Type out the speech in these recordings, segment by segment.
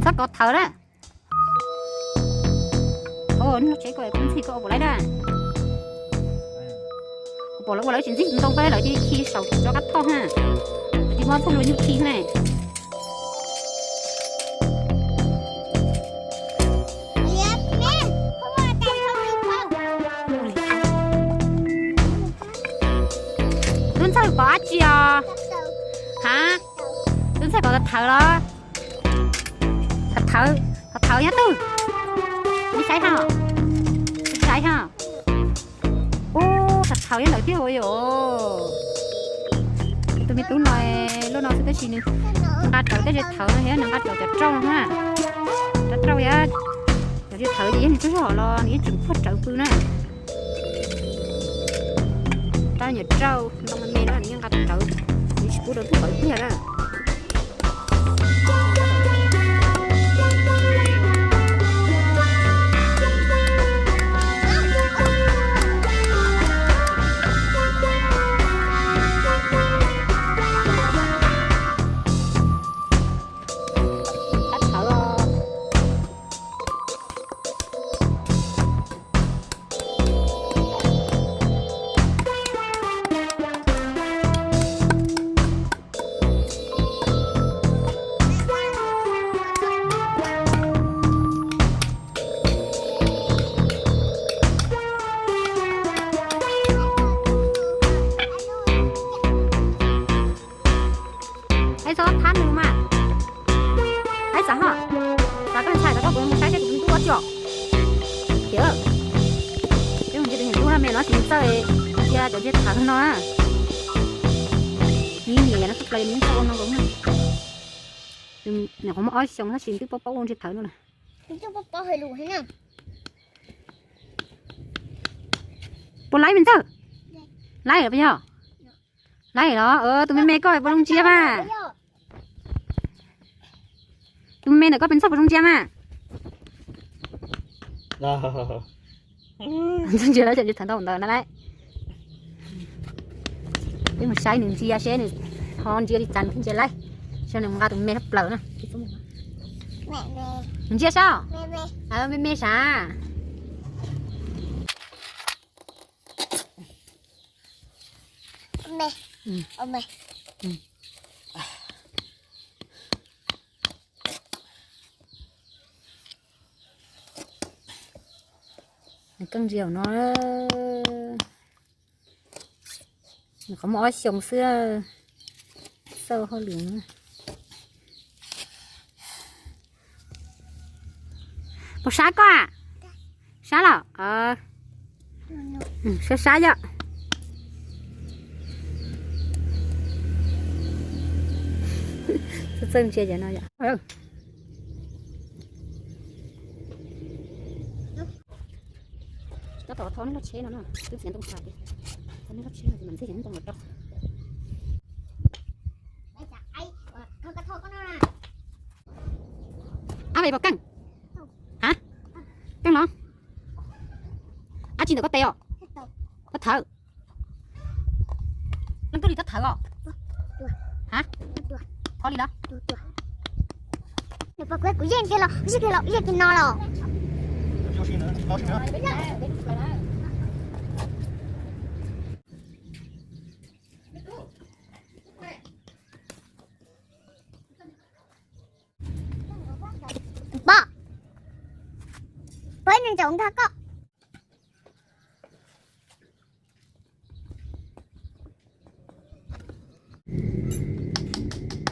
sót có thở đó. Ồ nó chế coi cũng thì có bỏ lấy ra. Bỏ lấy chuyện gì cũng tông về lại đi khi sầu cho cắt thon ha. Thì món không như khi này. Đứng sao có chị à? Hả? Đứng sao có thở đó? Thật thở nhá Tư. Đi sai hả? Đi sai hả? Ô, thật thở nhá lợi tiêu rồi. Tôi biết tú nói lúc nào sẽ tới gì nữa. Nó trở cái thở hết, nó trở cái trâu ha. Cái trâu vậy. Cái thở gì thì chú họ lo, những chuyện phát trở phương này. Tao nhớ trâu, tao mình mê nó là những cái trâu. Những chú đồ thức bởi kia đó. Ấy sao than nữa mà ấy sao hả sao cái này nó cũng sai cái cũng tốt chưa hiểu cái mình chỉ đừng hiểu là mẹ nó chỉ chơi kia cho chết thằng nó á nhìn nhẹ nó sắp lên những con nó cũng này không ói xong nó xin tiếp bóc con chết thằng nữa nè tiếp bóc hơi lùi thế nào bố lấy mình sao lấy ở bây giờ lấy ở đó tụi mình mẹ coi bố không chia mà tụi mình là có bên sóc vào trong chém à? Trong chém đó chẳng thằng đâu nó đấy. Cái mà sai nương chia xe này, hòn chia đi chăn phía trên lấy, cho nên ra tụi mình hấp lợn nè. Mẹ. Mình chia sao? Mẹ. Mẹ sao? Mẹ. Mẹ. Căng diều nó có mỗi sống xưa sâu hơn lửa có sát có à sát là sát vậy sơn chia cho nó vậy nó tỏ thon nó chế nó cứ diễn tung sạch đi nó chế thì mình sẽ diễn tung được đâu vậy vào căng hả căng nó chỉ được có teo có thở nó cứ đi thở không hả thôi đi đó được vào quét của dân kia là dân kia no rồi ba với nên chồng ta có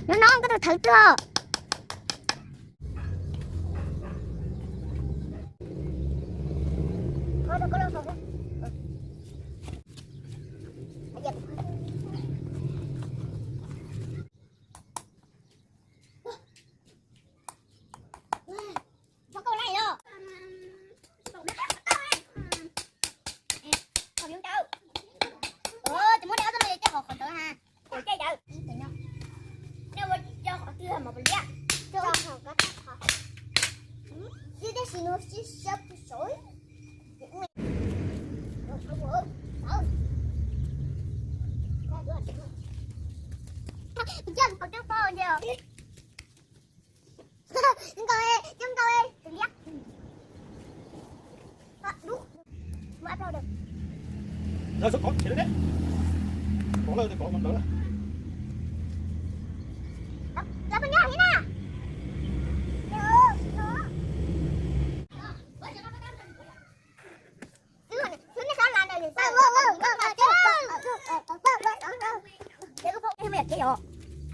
nó non có được thử chưa chúng tôi từng nhắc đúng mà đâu được rồi số con chỉ đến đấy có lời thì có một nữa là bên nhà thế nào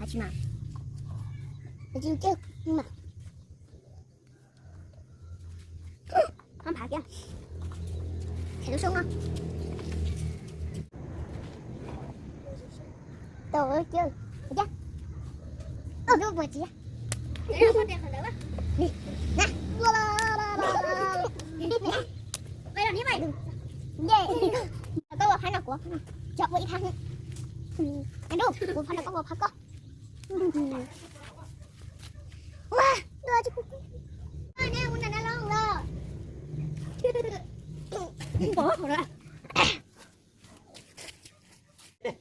하지마. 지금 깨, 엄마. 한 박이야. 걔도 송아. 또 chưa? Dạ. Nó 뭐지? Nó có đèn nữa. Nè. Nè. Bây giờ như vậy đừng. Yeah. Có một hai nào của. Chọc với thằng. Anh đúng, một phần là có một có. Wah, doa cukup. Mana yang mana nolong lo? Bỏ rồi.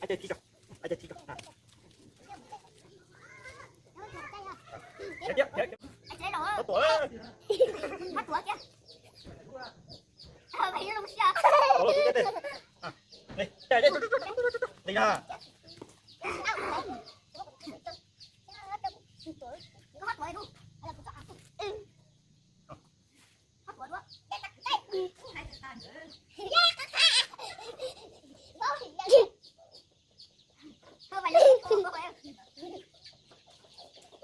Aja tiga. Dia. Anh đó. Có tuổi. Bắt tuổi kìa. Mày nó không sao. Ủa, đi. Đi, chạy đi. Đi ra. Có bắt luôn. Hay là có ăn. Bắt luôn.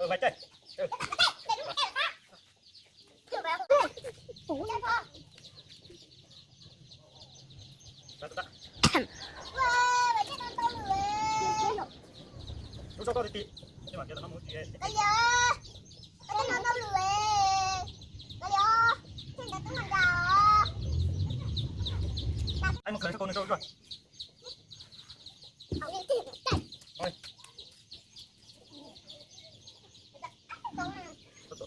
Mày chơi. Lúc sau thì tí. Nhưng mà kia nó muốn gì đấy. Bây giờ nó đâu lùi. Bây giờ thì nó cũng làm giàu. Anh một lần cho con nữa rồi. Ông đi tìm chạy. Thôi.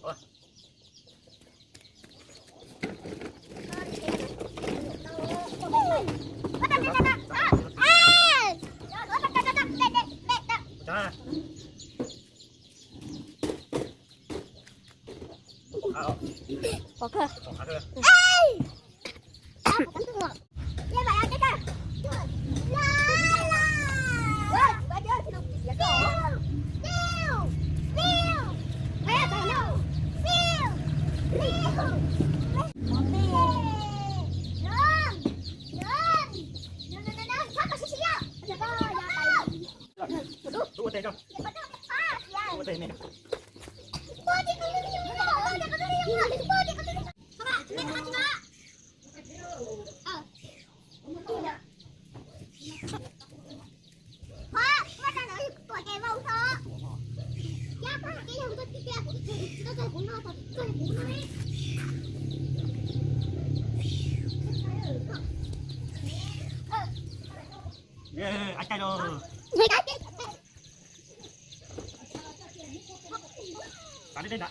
Rồi. Cha. Có cơ. Đúng rồi, không? Đúng rồi, này. Anh cay rồi. Đi đây đã.